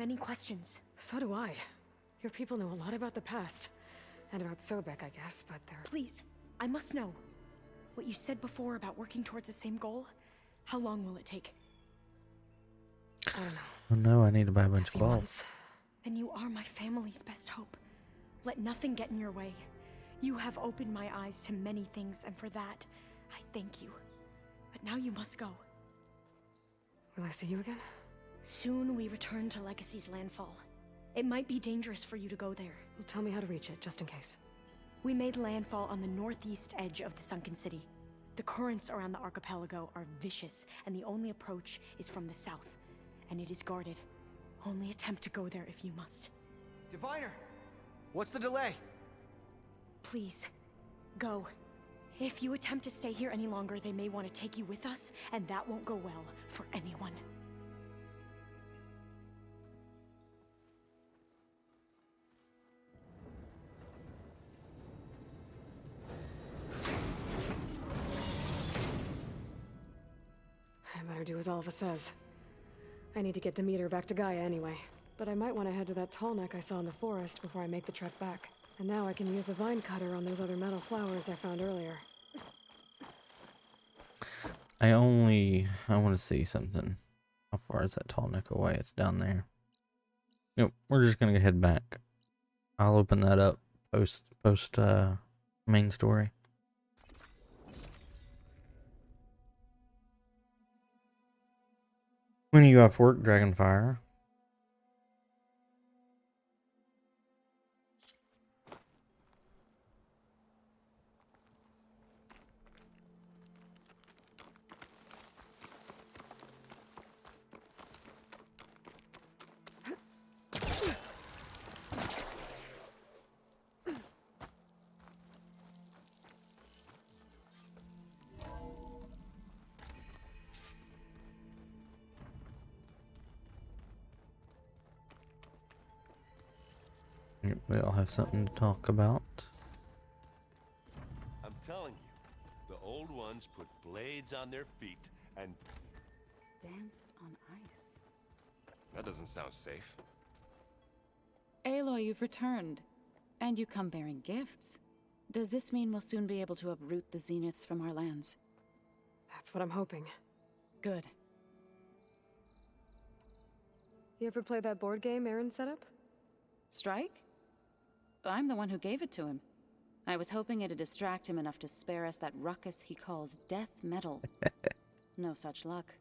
many questions. So do I. Your people know a lot about the past. And about Sobek, I guess, but they're... Please, I must know. What you said before about working towards the same goal, how long will it take? I don't know. Oh no, I need to buy a bunch of few balls. months. Then you are my family's best hope. Let nothing get in your way. You have opened my eyes to many things, and for that, I thank you. But now you must go. Will I see you again? Soon we return to Legacy's landfall. It might be dangerous for you to go there. Well, tell me how to reach it, just in case. We made landfall on the northeast edge of the sunken city. The currents around the archipelago are vicious, and the only approach is from the south. And it is guarded. Only attempt to go there if you must. Diviner! What's the delay? Please, go. If you attempt to stay here any longer, they may want to take you with us, and that won't go well for anyone. I better do as Alva says. I need to get Demeter back to Gaia anyway. But I might want to head to that tall neck I saw in the forest before I make the trek back. And now I can use the vine cutter on those other metal flowers I found earlier. I want to see something. How far is that tall neck away? It's down there. Yep, we're just gonna head back. I'll open that up post main story. When are you off work, Dragonfire? Yep, we all have something to talk about. I'm telling you, the old ones put blades on their feet and danced on ice. That doesn't sound safe. Aloy, you've returned. And you come bearing gifts. Does this mean we'll soon be able to uproot the Zeniths from our lands? That's what I'm hoping. Good. You ever play that board game Aaron set up? Strike? I'm the one who gave it to him. I was hoping it'd distract him enough to spare us that ruckus he calls death metal. No such luck.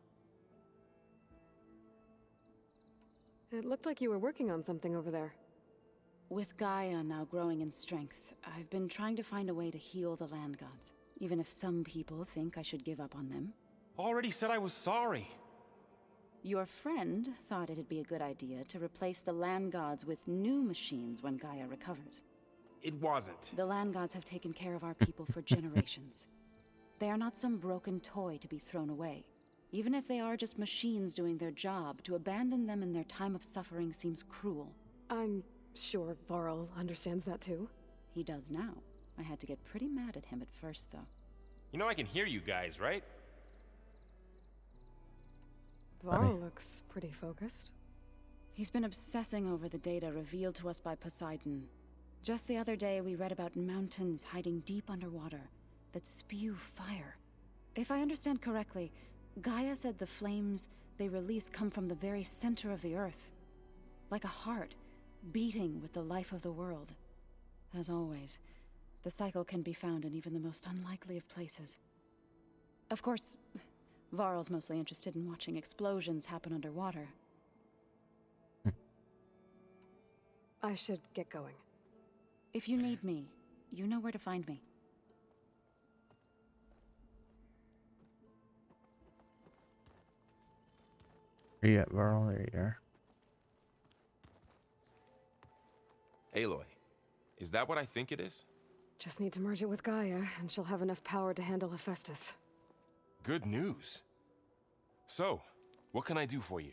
It looked like you were working on something over there. With Gaia now growing in strength, I've been trying to find a way to heal the land gods, even if some people think I should give up on them. Already said I was sorry. Your friend thought it'd be a good idea to replace the land gods with new machines when Gaia recovers. It wasn't. The land gods have taken care of our people for generations. They are not some broken toy to be thrown away. Even if they are just machines doing their job, to abandon them in their time of suffering seems cruel. I'm sure Varl understands that too. He does now. I had to get pretty mad at him at first, though. You know I can hear you guys, right? Varl looks pretty focused. He's been obsessing over the data revealed to us by Poseidon. Just the other day, we read about mountains hiding deep underwater that spew fire. If I understand correctly, Gaia said the flames they release come from the very center of the earth. Like a heart, beating with the life of the world. As always, the cycle can be found in even the most unlikely of places. Of course, Varl's mostly interested in watching explosions happen underwater. I should get going. If you need me, you know where to find me. Where you at, Varl? There you are. Aloy, is that what I think it is? Just need to merge it with Gaia, and she'll have enough power to handle Hephaestus. Good news. So, what can I do for you?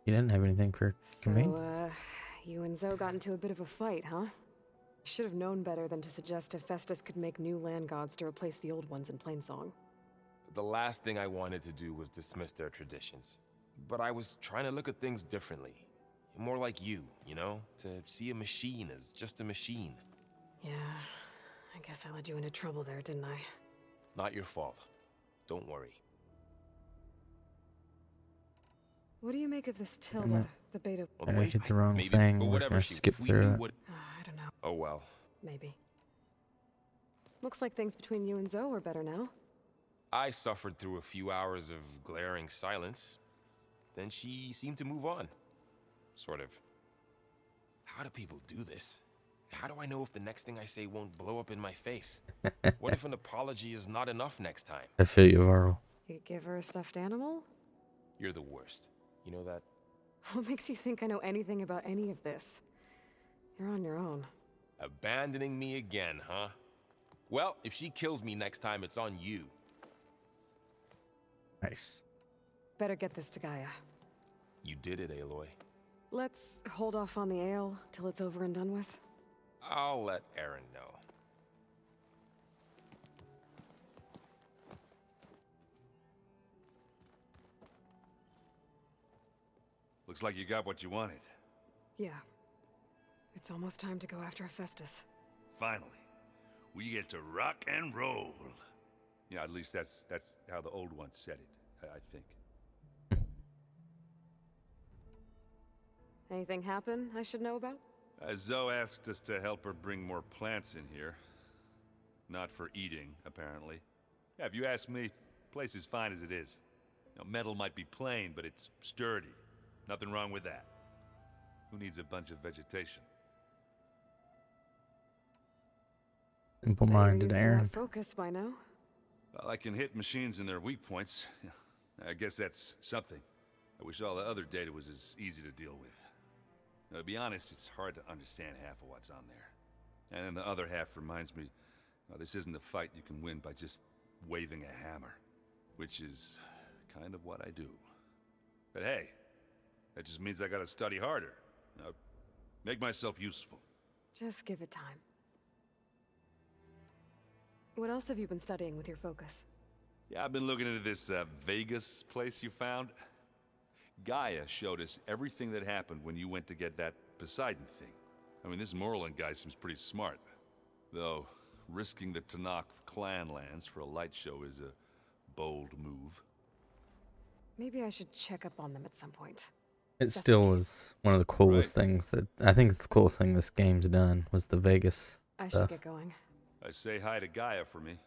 You didn't have anything for convenience? So, you and Zoe got into a bit of a fight, huh? Should have known better than to suggest Hephaestus could make new land gods to replace the old ones in Plainsong. The last thing I wanted to do was dismiss their traditions. But I was trying to look at things differently. More like you know? To see a machine as just a machine. Yeah, I guess I led you into trouble there, didn't I? Not your fault. Don't worry. What do you make of this Tilda, the beta? Well, I wait, hit the wrong maybe, thing. but We're whatever gonna she skip if we through knew it. what. I don't know. Oh well. Maybe. Looks like things between you and Zoe are better now. I suffered through a few hours of glaring silence. Then she seemed to move on. Sort of. How do people do this? How do I know if the next thing I say won't blow up in my face? What if an apology is not enough next time? I feel you, Varl. You give her a stuffed animal? You're the worst. You know that? What makes you think I know anything about any of this? You're on your own. Abandoning me again, huh? Well, if she kills me next time, it's on you. Nice. Better get this to Gaia. You did it, Aloy. Let's hold off on the ale till it's over and done with. I'll let Aaron know. Looks like you got what you wanted. Yeah. It's almost time to go after Hephaestus. Finally. We get to rock and roll. Yeah, at least that's how the old ones said it, I think. Anything happen I should know about? Zoe asked us to help her bring more plants in here. Not for eating, apparently. Yeah, if you ask me, the place is fine as it is. You know, metal might be plain, but it's sturdy. Nothing wrong with that. Who needs a bunch of vegetation? Simple-minded Aaron. Focus by now. Well, I can hit machines in their weak points. I guess that's something. I wish all the other data was as easy to deal with. Now, to be honest, it's hard to understand half of what's on there. And then the other half reminds me, this isn't a fight you can win by just waving a hammer. Which is kind of what I do. But hey, that just means I gotta study harder. Make myself useful. Just give it time. What else have you been studying with your focus? Yeah, I've been looking into this Vegas place you found. Gaia showed us everything that happened when you went to get that Poseidon thing. I mean, this Merlin guy seems pretty smart. Though, risking the Tanakh clan lands for a light show is a bold move. Maybe I should check up on them at some point. It Just in still case. was one of the coolest things that I think it's the coolest thing this game's done was the Vegas I stuff. should get going. I say hi to Gaia for me.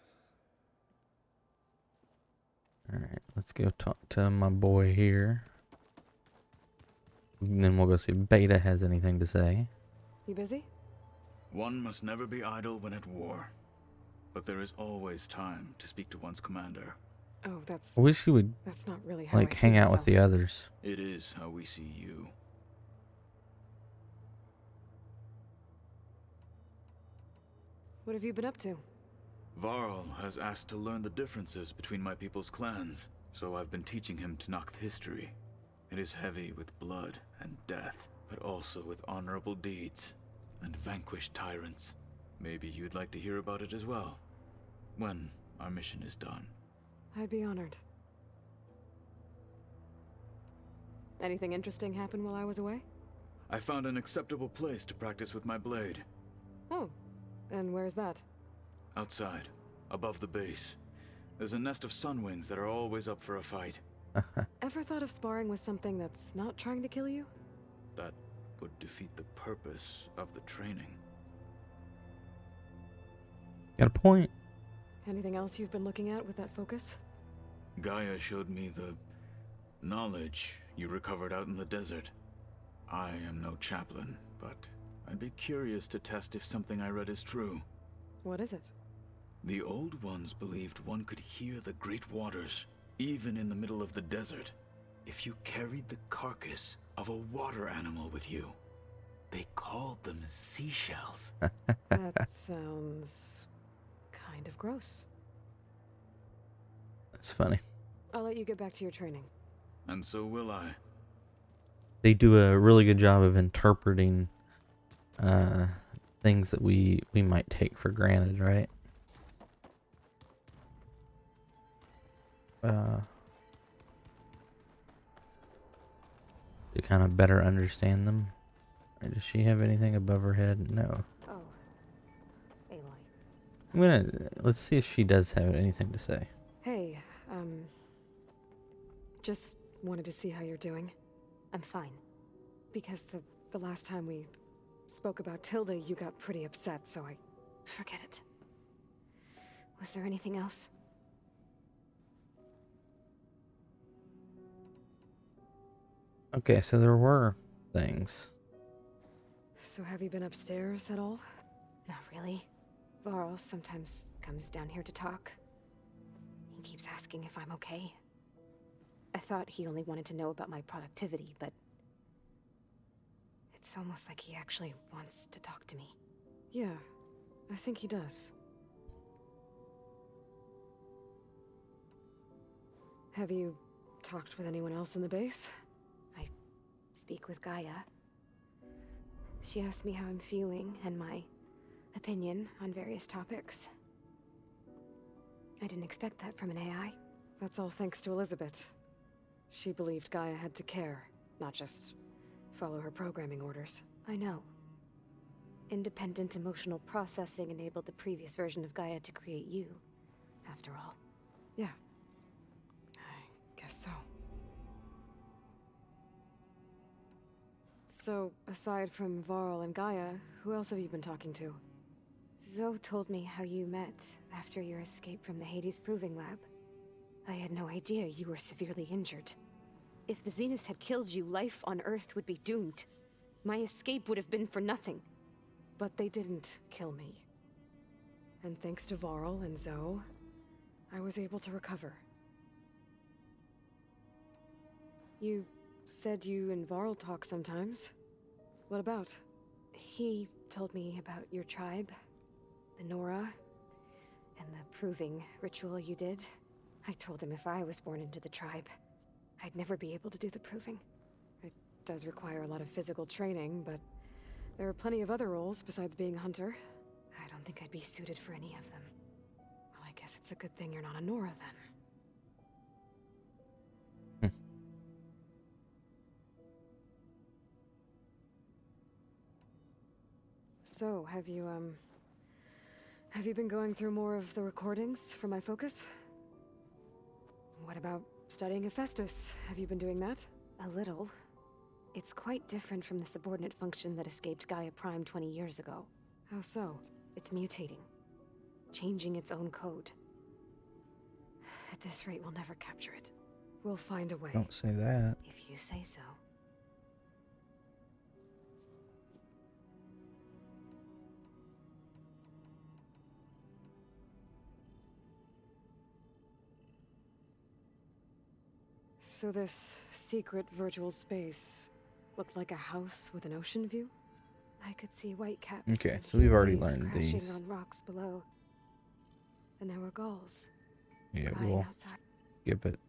Alright, let's go talk to my boy here. And then we'll go see if Beta has anything to say. You busy? One must never be idle when at war. But there is always time to speak to one's commander. Oh, that's I wish you would not really how like I see hang out with the myself. others. It is how we see you. What have you been up to? Varl has asked to learn the differences between my people's clans, so I've been teaching him Tanakh history. It is heavy with blood and death, but also with honorable deeds and vanquished tyrants. Maybe you'd like to hear about it as well, when our mission is done. I'd be honored. Anything interesting happen while I was away? I found an acceptable place to practice with my blade. Oh, and where's that? Outside, above the base. There's a nest of sunwings that are always up for a fight. Ever thought of sparring with something that's not trying to kill you? That would defeat the purpose of the training. Got a point. Anything else you've been looking at with that focus? Gaia showed me the knowledge you recovered out in the desert. I am no chaplain, but I'd be curious to test if something I read is true. What is it? The old ones believed one could hear the great waters, even in the middle of the desert, if you carried the carcass of a water animal with you. They called them seashells. That sounds kind of gross. That's funny. I'll let you get back to your training. And so will I. They do a really good job of interpreting things that we might take for granted, right? to kind of better understand them. Or does she have anything above her head? No. Oh. Aloy. Let's see if she does have anything to say. Hey, just wanted to see how you're doing. I'm fine. Because the last time we spoke about Tilda, you got pretty upset, so I... Forget it. Was there anything else? Okay, so there were things. So have you been upstairs at all? Not really. Varl sometimes comes down here to talk. He keeps asking if I'm okay. I thought he only wanted to know about my productivity, but... It's almost like he actually wants to talk to me. Yeah, I think he does. Have you talked with anyone else in the base? I speak with Gaia. She asked me how I'm feeling and my opinion on various topics. I didn't expect that from an AI. That's all thanks to Elizabeth. She believed Gaia had to care, not just follow her programming orders. I know. Independent emotional processing enabled the previous version of Gaia to create you, after all. Yeah. I guess so. So, aside from Varl and Gaia, who else have you been talking to? Zoe told me how you met after your escape from the Hades Proving Lab. I had no idea you were severely injured. If the Zeniths had killed you, life on Earth would be doomed. My escape would have been for nothing. But they didn't kill me. And thanks to Varl and Zoe, I was able to recover. You said you and Varl talk sometimes. What about? He told me about your tribe, the Nora, and the proving ritual you did. I told him if I was born into the tribe, I'd never be able to do the proving. It does require a lot of physical training, but there are plenty of other roles besides being a hunter. I don't think I'd be suited for any of them. Well, I guess it's a good thing you're not a Nora then. So, have you been going through more of the recordings for my focus? What about studying Hephaestus? Have you been doing that? A little. It's quite different from the subordinate function that escaped Gaia Prime 20 years ago. How so? It's mutating. Changing its own code. At this rate, we'll never capture it. We'll find a way. Don't say that. If you say so. So this secret virtual space looked like a house with an ocean view? I could see whitecaps. Okay, and so we've already waves learned crashing these. on rocks below. And there were gulls. Yeah, flying we'll outside. skip it.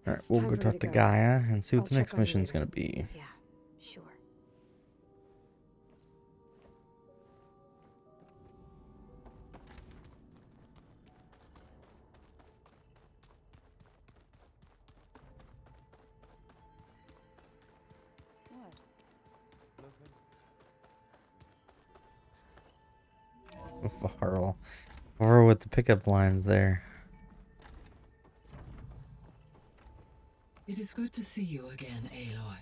Alright, It's we'll time go for me talk to to go. Gaia and see what I'll the next check on you mission's later. gonna be. Yeah, sure. Varl with the pickup lines there. It is good to see you again, Aloy.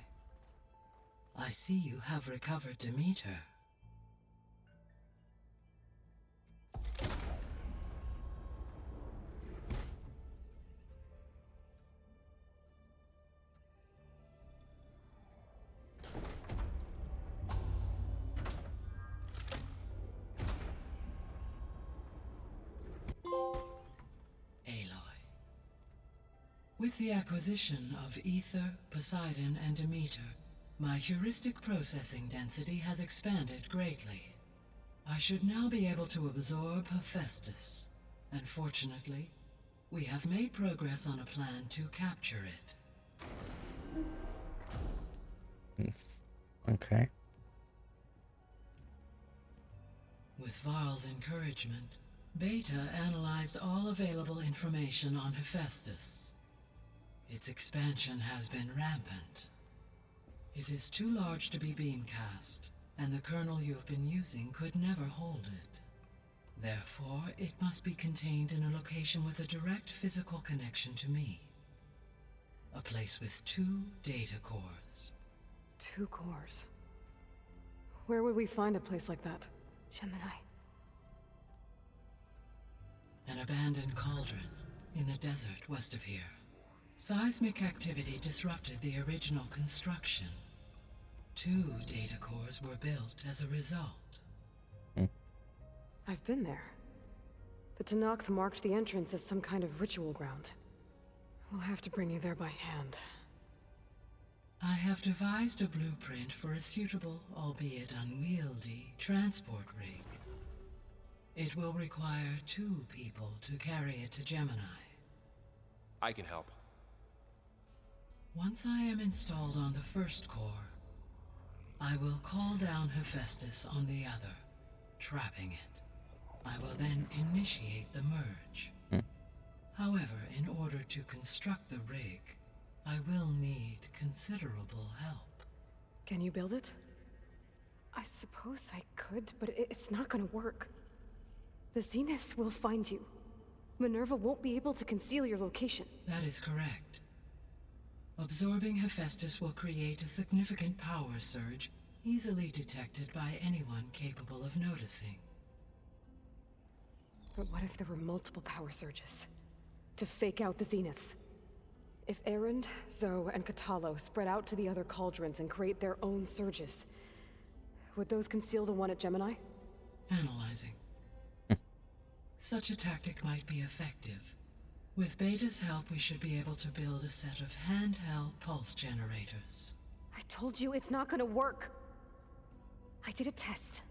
I see you have recovered Demeter. With the acquisition of Ether, Poseidon, and Demeter, my heuristic processing density has expanded greatly. I should now be able to absorb Hephaestus, and fortunately, we have made progress on a plan to capture it. Okay. With Varl's encouragement, Beta analyzed all available information on Hephaestus. Its expansion has been rampant. It is too large to be beamcast, and the kernel you have been using could never hold it. Therefore, it must be contained in a location with a direct physical connection to me. A place with 2 data cores. 2 cores. Where would we find a place like that? Gemini. An abandoned cauldron in the desert west of here. Seismic activity disrupted the original construction. 2 data cores were built as a result. I've been there. The Tenakth marked the entrance as some kind of ritual ground. We'll have to bring you there by hand. I have devised a blueprint for a suitable, albeit unwieldy, transport rig. It will require 2 people to carry it to Gemini. I can help. Once I am installed on the first core, I will call down Hephaestus on the other, trapping it. I will then initiate the merge. However, in order to construct the rig, I will need considerable help. Can you build it? I suppose I could, but it's not gonna work. The Zeniths will find you. Minerva won't be able to conceal your location. That is correct. Absorbing Hephaestus will create a significant power surge, easily detected by anyone capable of noticing. But what if there were multiple power surges? To fake out the Zeniths? If Erend, Zoe, and Katalo spread out to the other cauldrons and create their own surges, would those conceal the one at Gemini? Analyzing. Such a tactic might be effective. With Beta's help, we should be able to build a set of handheld pulse generators. I told you it's not gonna work. I did a test.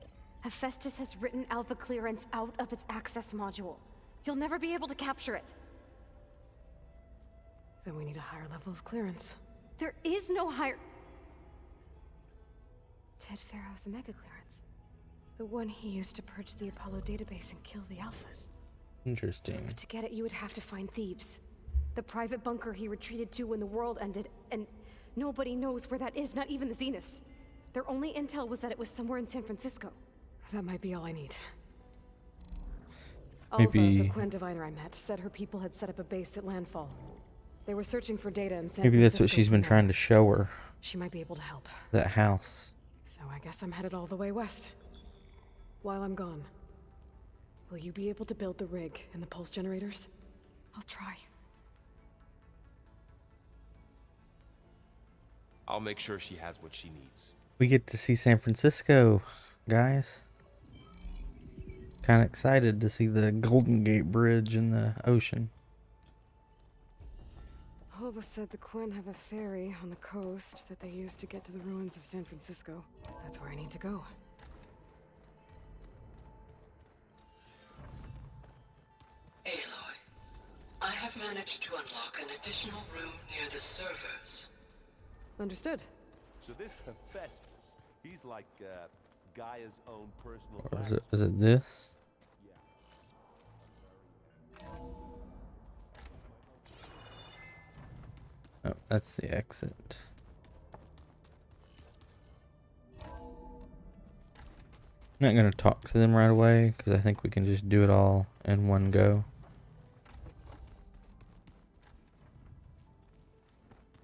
Hephaestus has written Alpha clearance out of its access module. You'll never be able to capture it. Then we need a higher level of clearance. There is no higher... Ted Pharaoh's Omega clearance. The one he used to purge the Apollo database and kill the Alphas. Interesting. But to get it, you would have to find Thebes. The private bunker he retreated to when the world ended, and nobody knows where that is, not even the Zeniths. Their only intel was that it was somewhere in San Francisco. That might be all I need. Alva, the Quen diviner I met, said her people had set up a base at landfall. They were searching for data in San Maybe Francisco. that's what she's been trying to show her. She might be able to help. That house. So I guess I'm headed all the way west. While I'm gone, will you be able to build the rig and the pulse generators? I'll try. I'll make sure she has what she needs. We get to see San Francisco, guys. Kind of excited to see the Golden Gate Bridge in the ocean. Alva said the Quen have a ferry on the coast that they use to get to the ruins of San Francisco. That's where I need to go. Aloy, I have managed to unlock an additional room near the servers. Understood. So this Hephaestus, he's like Gaia's own personal... Or is it this? Oh, that's the exit. I'm not going to talk to them right away, because I think we can just do it all in one go.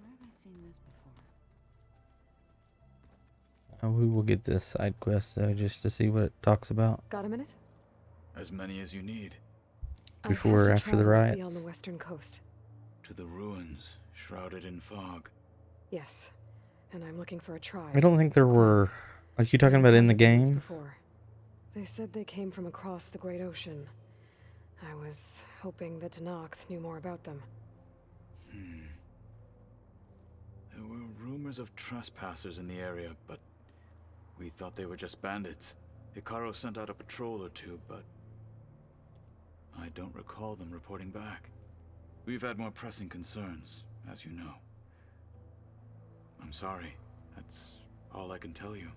Where have I seen this before? We will get this side quest, though, just to see what it talks about. Got a minute? As many as you need. Before or after the riots? On the western coast. To the ruins, shrouded in fog. Yes, and I'm looking for a tribe. I don't think there were... Are you talking about in the game? Before. They said they came from across the Great Ocean. I was hoping that Tenakth knew more about them. There were rumors of trespassers in the area, but we thought they were just bandits. Hikaru sent out a patrol or two, but I don't recall them reporting back. We've had more pressing concerns, as you know. I'm sorry. That's all I can tell you.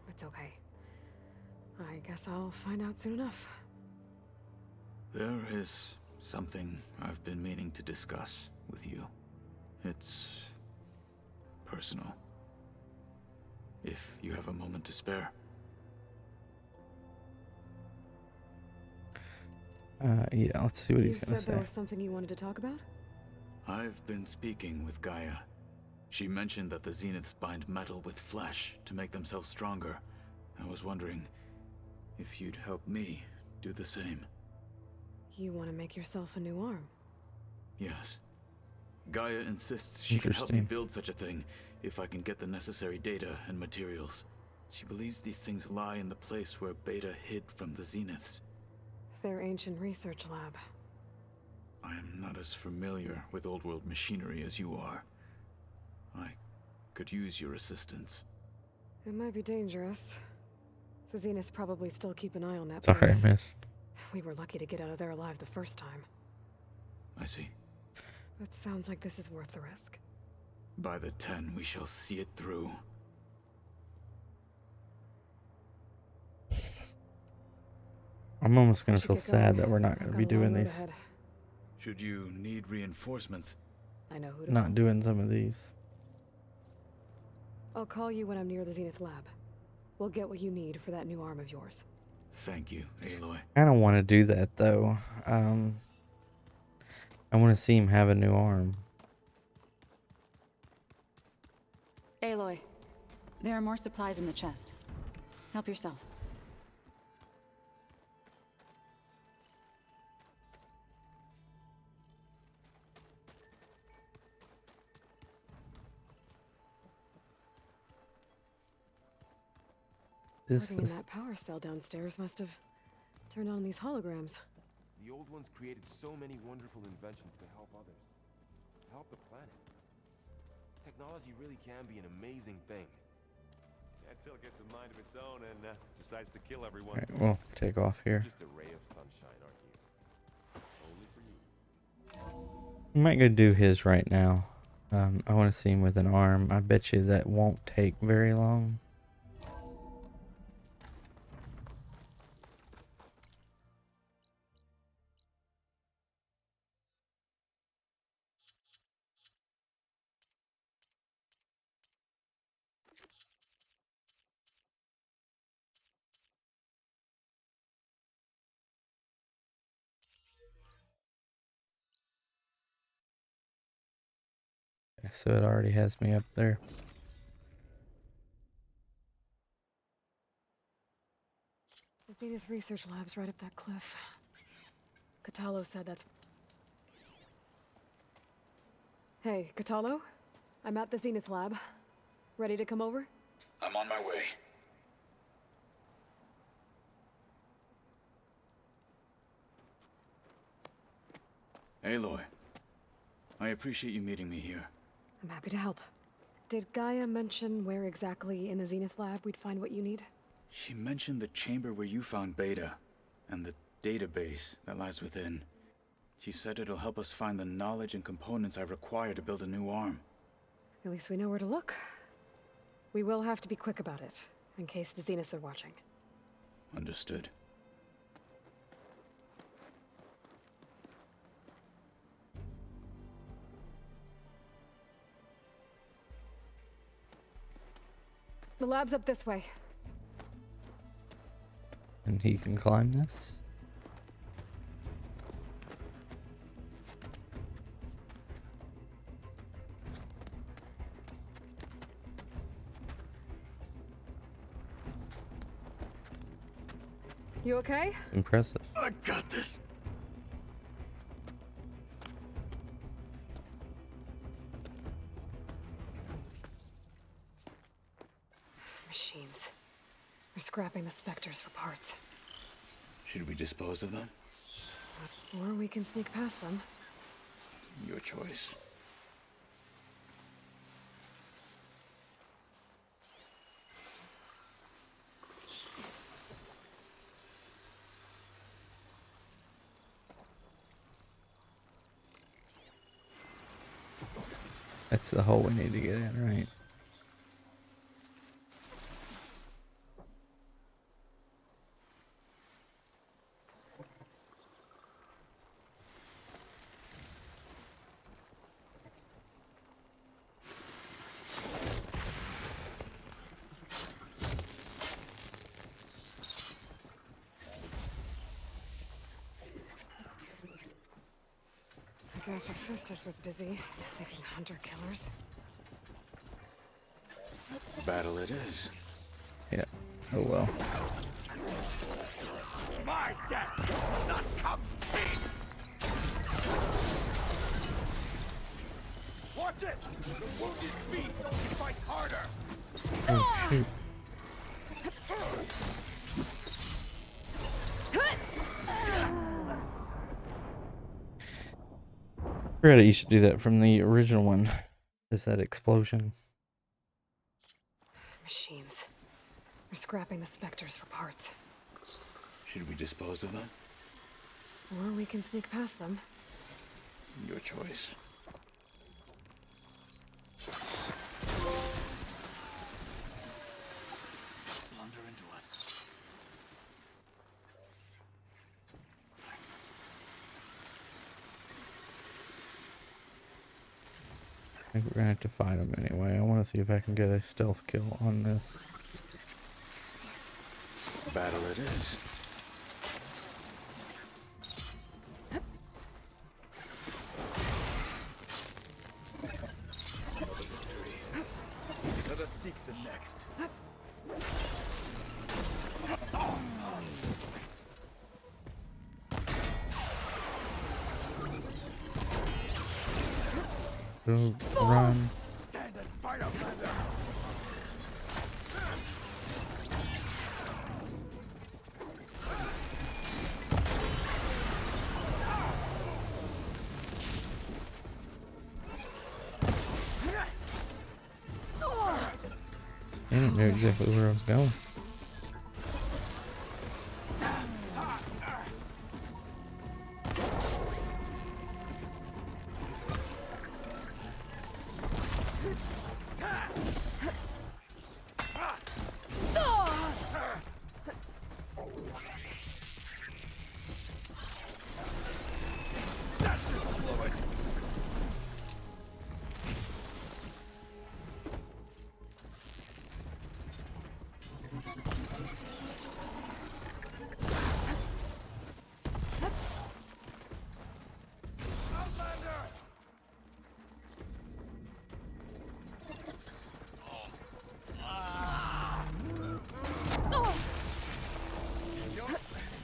It's okay. I guess I'll find out soon enough. There is something I've been meaning to discuss with you. It's personal. If you have a moment to spare. Yeah, let's see what You he's gonna said there say. was something you wanted to talk about? I've been speaking with Gaia. She mentioned that the Zeniths bind metal with flesh to make themselves stronger. I was wondering if you'd help me do the same. You want to make yourself a new arm? Yes. Gaia insists she can help me Interesting. build such a thing if I can get the necessary data and materials. She believes these things lie in the place where Beta hid from the Zeniths. Their ancient research lab. I am not as familiar with old world machinery as you are. I could use your assistance. It might be dangerous. The Zeniths probably still keep an eye on that Sorry, place. I missed. We were lucky to get out of there alive the first time. I see. It sounds like this is worth the risk. By the 10, we shall see it through. I'm almost I gonna should feel get sad going. that we're not I've gonna got be a long doing road these. ahead. Should you need reinforcements, I know who to Not call. doing some of these. I'll call you when I'm near the Zenith lab. We'll get what you need for that new arm of yours. thank you, Aloy. I don't want to do that though. I want to see him have a new arm. Aloy, there are more supplies in the chest. Help yourself. Plugging in that power cell downstairs must have turned on these holograms. The old ones created so many wonderful inventions to help others, to help the planet. Technology really can be an amazing thing. Until it gets a mind of its own and decides to kill everyone. Alright, we'll take off here. Just a ray of sunshine, aren't you? Only for you. I might go do his right now. I want to see him with an arm. I bet you that won't take very long. Okay, so it already has me up there. The Zenith Research Lab's right up that cliff. Katalo said that's... Hey, Katalo? I'm at the Zenith Lab. Ready to come over? I'm on my way. Aloy, I appreciate you meeting me here. I'm happy to help. Did Gaia mention where exactly in the Zenith Lab we'd find what you need? She mentioned the chamber where you found Beta, and the database that lies within. She said it'll help us find the knowledge and components I require to build a new arm. At least we know where to look. We will have to be quick about it, in case the Zeniths are watching. Understood. The lab's up this way. And he can climb this? You okay? Impressive. I got this. Machines. We're scrapping the specters for parts. Should we dispose of them? Or we can sneak past them. Your choice. That's the hole we need to get in, right? Pacifistus was busy making hunter-killers. Battle it is. Yeah. Oh well. My death will not come cheap! Watch it! The wounded feet fights harder! Oh shoot. Forgot you should do that from the original one. Is that explosion? Machines. They're scrapping the specters for parts. Should we dispose of them? Or we can sneak past them. Your choice. Blunder into us. I think we're gonna have to fight them anyway. I want to see if I can get a stealth kill on this. Battle it is. Let us seek the next. Go, run. Stand and fight up, Commander! I didn't know exactly where I was going.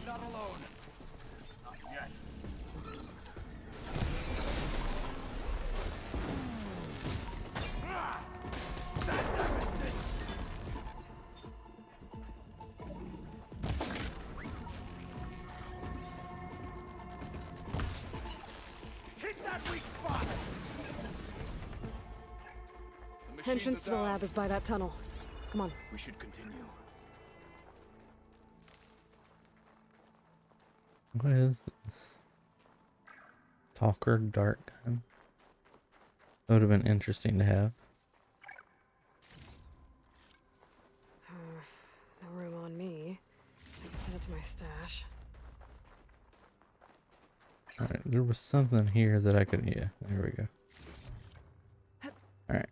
Not alone. Not yet. Hit that weak spot! Entrance to the lab is by that tunnel. Come on. We should continue. What is this? Talker dart gun. That would have been interesting to have. No room on me. I can send it to my stash. Alright, there was something here that I could, yeah, there we go. Alright.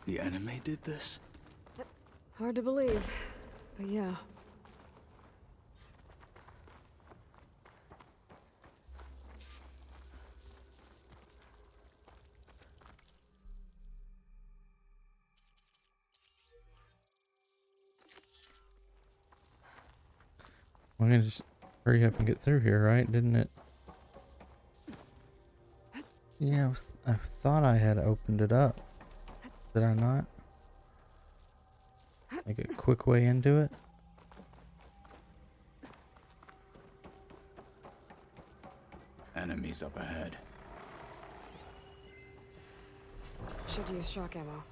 The anime did this? Hard to believe, but yeah. We're gonna just hurry up and get through here, right? Didn't it? Yeah, I thought I had opened it up. Did I not? Like a quick way into it? Enemies up ahead. Should use shock ammo.